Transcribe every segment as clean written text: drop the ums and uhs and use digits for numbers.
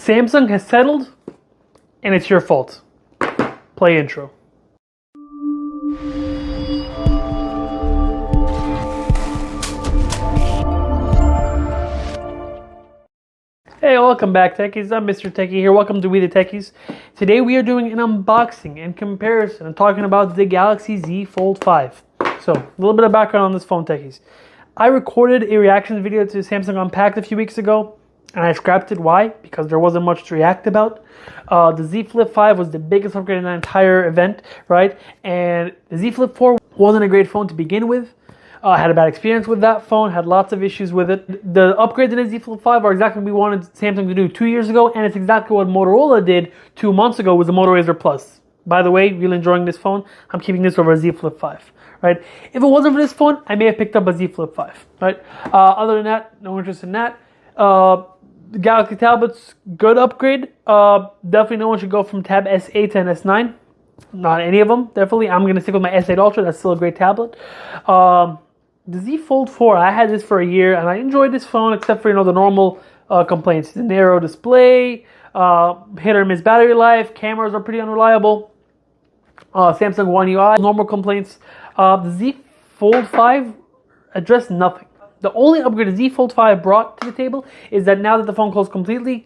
Samsung has settled, and it's your fault. Play intro. Hey, welcome back, Techies. I'm Mr. Techie here. Welcome to We the Techies. Today we are doing an unboxing and comparison and talking about the Galaxy Z Fold 5. So, a little bit of background on this phone, Techies. I recorded a reaction video to Samsung Unpacked a few weeks ago, and I scrapped it. Why? Because there wasn't much to react about. The Z Flip 5 was the biggest upgrade in the entire event, right? And the Z Flip 4 wasn't a great phone to begin with. I had a bad experience with that phone, had lots of issues with it. The upgrades in the Z Flip 5 are exactly what we wanted Samsung to do 2 years ago, and it's exactly what Motorola did 2 months ago with the Moto Razr Plus. By the way, really enjoying this phone. I'm keeping this over a Z Flip 5, right? If it wasn't for this phone, I may have picked up a Z Flip 5, right? Other than that, no interest in that. The Galaxy tablets, good upgrade. Definitely no one should go from Tab S8 to an S9. Not any of them, definitely. I'm going to stick with my S8 Ultra. That's still a great tablet. The Z Fold 4, I had this for a year, and I enjoyed this phone except for, the normal complaints. The narrow display, hit or miss battery life, cameras are pretty unreliable. Samsung One UI, normal complaints. The Z Fold 5 addressed nothing. The only upgrade the Z Fold 5 brought to the table is that now that the phone closed completely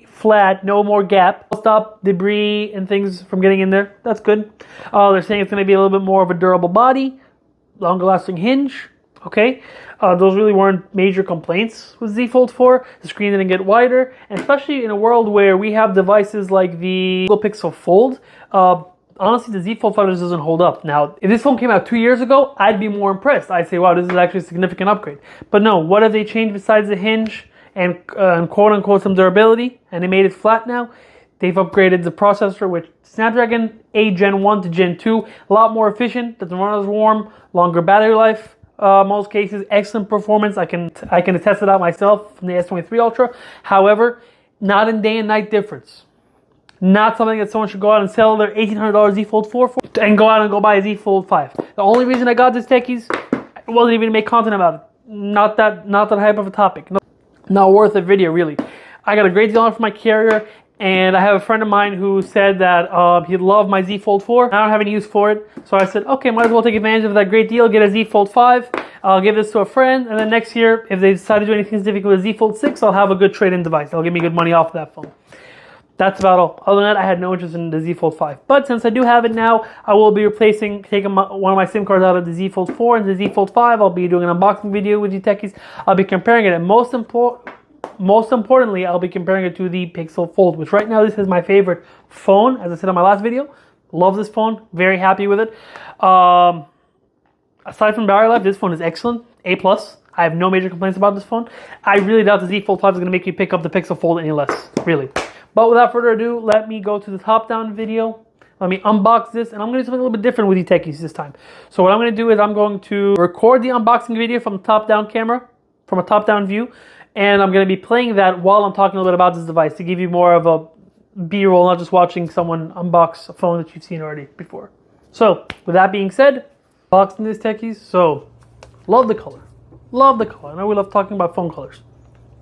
flat, no more gap, stop debris and things from getting in there. That's good. They're saying it's going to be a little bit more of a durable body, longer lasting hinge. Okay, those really weren't major complaints with Z Fold 4. The screen didn't get wider, and especially in a world where we have devices like the Google Pixel Fold, honestly, the Z Fold 5 just doesn't hold up. Now, if this phone came out 2 years ago, I'd be more impressed. I'd say, wow, this is actually a significant upgrade. But no, what have they changed besides the hinge and quote-unquote some durability? And they made it flat now. They've upgraded the processor with Snapdragon 8 Gen 1 to Gen 2. A lot more efficient, doesn't run as warm, longer battery life. Most cases, excellent performance. I can attest it out myself from the S23 Ultra. However, not in day and night difference. Not something that someone should go out and sell their $1,800 Z Fold 4 for and go out and go buy a Z Fold 5. The only reason I got this, Techies, it wasn't even to make content about it. Not that hype of a topic. Not worth a video, really. I got a great deal on it for my carrier, and I have a friend of mine who said that he'd love my Z Fold 4. I don't have any use for it, so I said, okay, might as well take advantage of that great deal, get a Z Fold 5. I'll give this to a friend, and then next year, if they decide to do anything significant with a Z Fold 6, I'll have a good trade-in device. They'll give me good money off of that phone. That's about all. Other than that, I had no interest in the Z Fold 5. But since I do have it now, I will be taking one of my SIM cards out of the Z Fold 4 and the Z Fold 5. I'll be doing an unboxing video with you Techies. I'll be comparing it, and most importantly, I'll be comparing it to the Pixel Fold, which right now this is my favorite phone, as I said on my last video. Love this phone. Very happy with it. Aside from battery life, this phone is excellent. A+. I have no major complaints about this phone. I really doubt the Z Fold 5 is going to make you pick up the Pixel Fold any less. Really. But without further ado, let me go to the top-down video. Let me unbox this, and I'm going to do something a little bit different with you Techies this time. So what I'm going to do is I'm going to record the unboxing video from the top-down camera, from a top-down view, and I'm going to be playing that while I'm talking a little bit about this device to give you more of a B-roll, not just watching someone unbox a phone that you've seen already before. So, with that being said, unboxing this Techies. So, love the color. Love the color. I know we love talking about phone colors.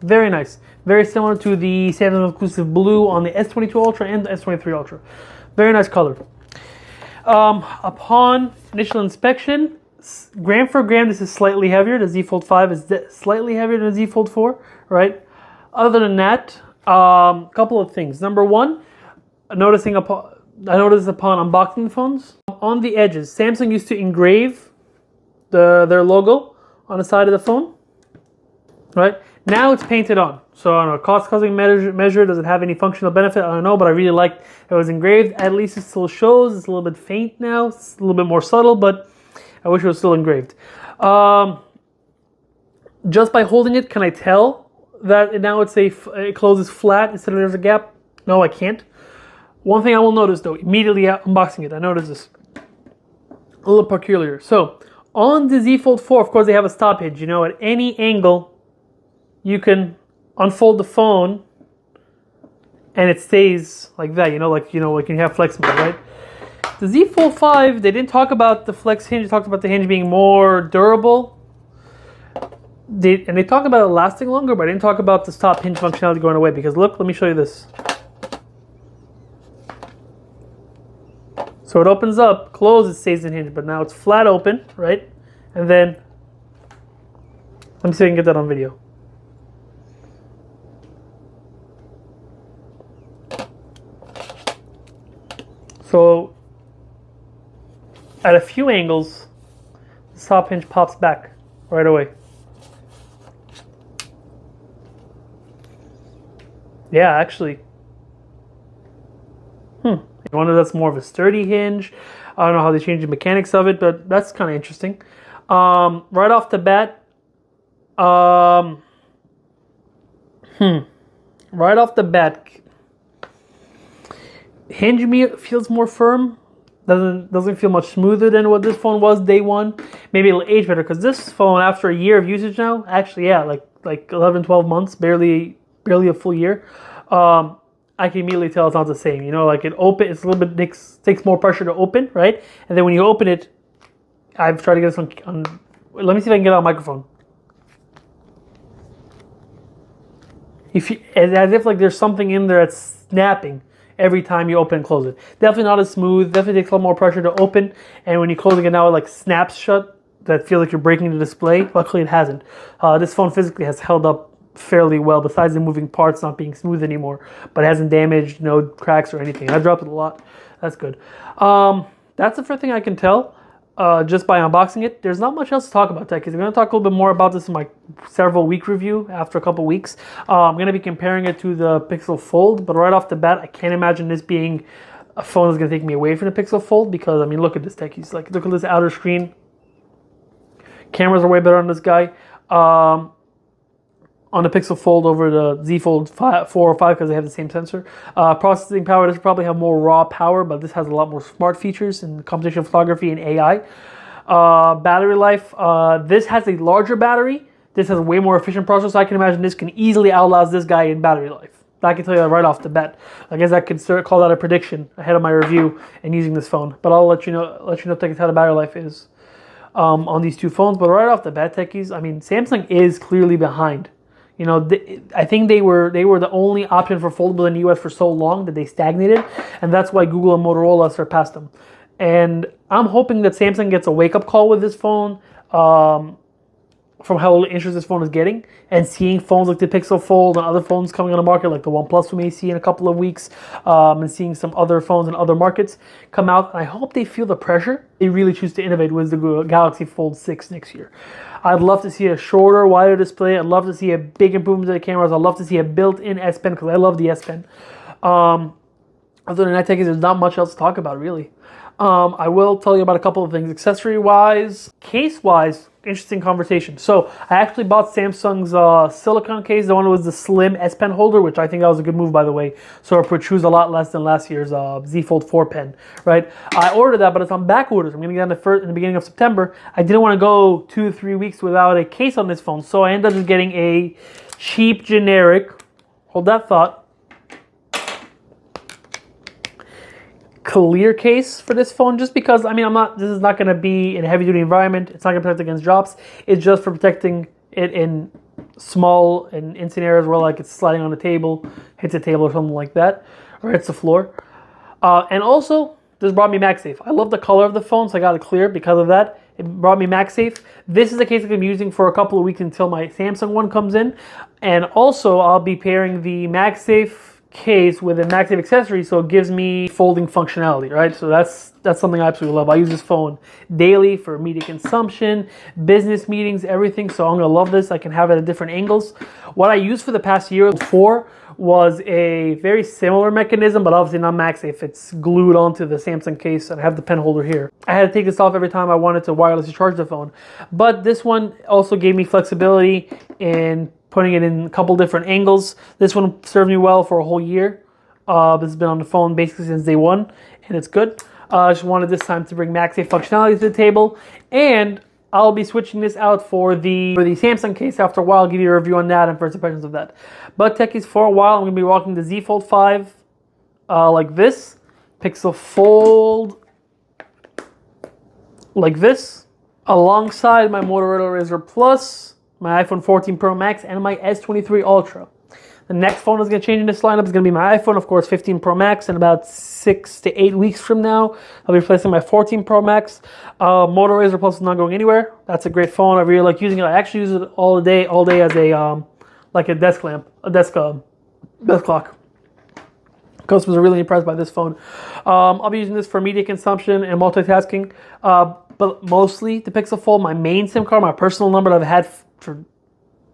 Very nice. Very similar to the Samsung exclusive blue on the S22 Ultra and the S23 Ultra. Very nice color. Upon initial inspection, gram for gram, this is slightly heavier. The Z Fold 5 is slightly heavier than the Z Fold 4, right? Other than that, a couple of things. Number one, I noticed upon unboxing the phones, on the edges, Samsung used to engrave their logo on the side of the phone, right? Now it's painted on. So I don't know, cost-cutting measure, does it have any functional benefit? I don't know, but I really liked it was engraved. At least it still shows. It's a little bit faint now. It's a little bit more subtle, but I wish it was still engraved. Just by holding it, can I tell that now it closes flat instead of there's a gap? No, I can't. One thing I will notice though, immediately unboxing it, I noticed this. A little peculiar. So, on the Z Fold 4, of course, they have a stop hinge. At any angle, you can unfold the phone and it stays like that, like you have flex mode, right? The Z Fold 5, they didn't talk about the flex hinge, they talked about the hinge being more durable. they talk about it lasting longer, but I didn't talk about this top hinge functionality going away, because look, let me show you this. So it opens up, closes, stays in hinge, but now it's flat open, right? And then, let me see if I can get that on video. So at a few angles, the top hinge pops back right away. Yeah, actually. I wonder if that's more of a sturdy hinge. I don't know how they change the mechanics of it, but that's kind of interesting. Right off the bat, right off the bat, hinge me feels more firm. Doesn't feel much smoother than what this phone was day one. Maybe it'll age better, because this phone, after a year of usage now, actually, yeah, like 11, 12 months, barely a full year. I can immediately tell it's not the same. You know, like it's a little bit takes more pressure to open, right? And then when you open it, I've tried to get this on. Let me see if I can get it on microphone. As if like there's something in there that's snapping every time you open and close it. Definitely not as smooth. Definitely takes a lot more pressure to open. And when you're closing it now, it like snaps shut. That feels like you're breaking the display. Luckily, it hasn't. This phone physically has held up fairly well, besides the moving parts not being smooth anymore, but it hasn't damaged, no cracks or anything. I dropped it a lot. That's good. That's the first thing I can tell just by unboxing it. There's not much else to talk about Techies. I'm going to talk a little bit more about this in my several week review after a couple weeks. I'm going to be comparing it to the Pixel Fold, but right off the bat, I can't imagine this being a phone that's going to take me away from the Pixel Fold, because I mean, look at this Techies. Like, look at this outer screen. Cameras are way better on this guy. On the Pixel Fold over the Z Fold 4 or 5, because they have the same sensor. Processing power, this will probably have more raw power, but this has a lot more smart features in computational photography and AI. Battery life, this has a larger battery. This has a way more efficient processor, so I can imagine this can easily outlast this guy in battery life. I can tell you that right off the bat. I guess I could call that a prediction ahead of my review and using this phone. But I'll let you know Techies, how the battery life is on these two phones. But right off the bat, Techies, I mean, Samsung is clearly behind. You know, I think they were the only option for foldable in the US for so long that they stagnated, and that's why Google and Motorola surpassed them. And I'm hoping that Samsung gets a wake-up call with this phone, from how little interest this phone is getting, and seeing phones like the Pixel Fold and other phones coming on the market, like the OnePlus we may see in a couple of weeks, and seeing some other phones in other markets come out. And I hope they feel the pressure. They really choose to innovate with the Galaxy Fold 6 next year. I'd love to see a shorter, wider display. I'd love to see a big improvement to the cameras. I'd love to see a built-in S Pen, because I love the S Pen. Other than that, there's not much else to talk about, really. I will tell you about a couple of things. Accessory-wise, case-wise, interesting conversation. So I actually bought Samsung's silicone case, the one that was the slim S Pen holder, which I think that was a good move, by the way. So it protrudes a lot less than last year's Z Fold 4 pen, right? I ordered that, but it's on back orders. I'm going to get it in the beginning of September. I didn't want to go 2 to 3 weeks without a case on this phone, so I ended up just getting a cheap, generic, hold that thought, clear case for this phone, just because, I mean, this is not going to be in a heavy duty environment. It's not going to protect against drops. It's just for protecting it in small and in scenarios where like it's sliding on the table, hits a table or something like that, or hits the floor. And also, this brought me MagSafe. I love the color of the phone, so I got it clear because of that. It brought me MagSafe. This is the case I'm going to be using for a couple of weeks until my Samsung one comes in. And also, I'll be pairing the MagSafe case with a MagSafe accessory, so it gives me folding functionality, right? So that's something I absolutely love. I use this phone daily for media consumption, business meetings, everything. So I'm gonna love this. I can have it at different angles. What I used for the past year before was a very similar mechanism, but obviously not MagSafe. It's glued onto the Samsung case, and I have the pen holder here. I had to take this off every time I wanted to wirelessly charge the phone. But this one also gave me flexibility in putting it in a couple different angles. This one served me well for a whole year. This has been on the phone basically since day one, and it's good. I just wanted this time to bring MagSafe functionality to the table, and I'll be switching this out for the Samsung case after a while. I'll give you a review on that and first impressions of that. But Techies, for a while, I'm going to be rocking the Z Fold 5 like this, Pixel Fold like this, alongside my Motorola Razr Plus my iPhone 14 Pro Max, and my S23 Ultra. The next phone is going to change in this lineup is going to be my iPhone, of course, 15 Pro Max. In about 6 to 8 weeks from now, I'll be replacing my 14 Pro Max. Moto Razr Plus is not going anywhere. That's a great phone. I really like using it. I actually use it all day as a like a desk lamp, a desk clock. Customers are really impressed by this phone. I'll be using this for media consumption and multitasking, but mostly the Pixel Fold. My main SIM card, my personal number that I've had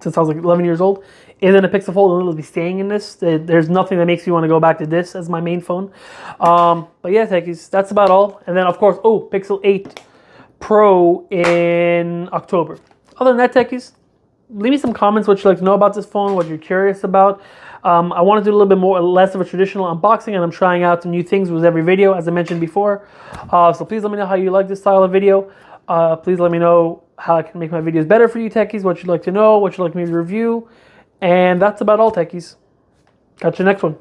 since I was like 11 years old, is in a Pixel Fold, and it'll be staying in this. There's nothing that makes me want to go back to this as my main phone. But yeah, techies, that's about all. And then, of course, Pixel 8 Pro in October. Other than that, techies, leave me some comments what you'd like to know about this phone, what you're curious about. I want to do a little bit less of a traditional unboxing, and I'm trying out some new things with every video, as I mentioned before. So please let me know how you like this style of video. Please let me know how I can make my videos better for you, techies, what you'd like to know, what you'd like me to review. And that's about all, techies. Catch you next one.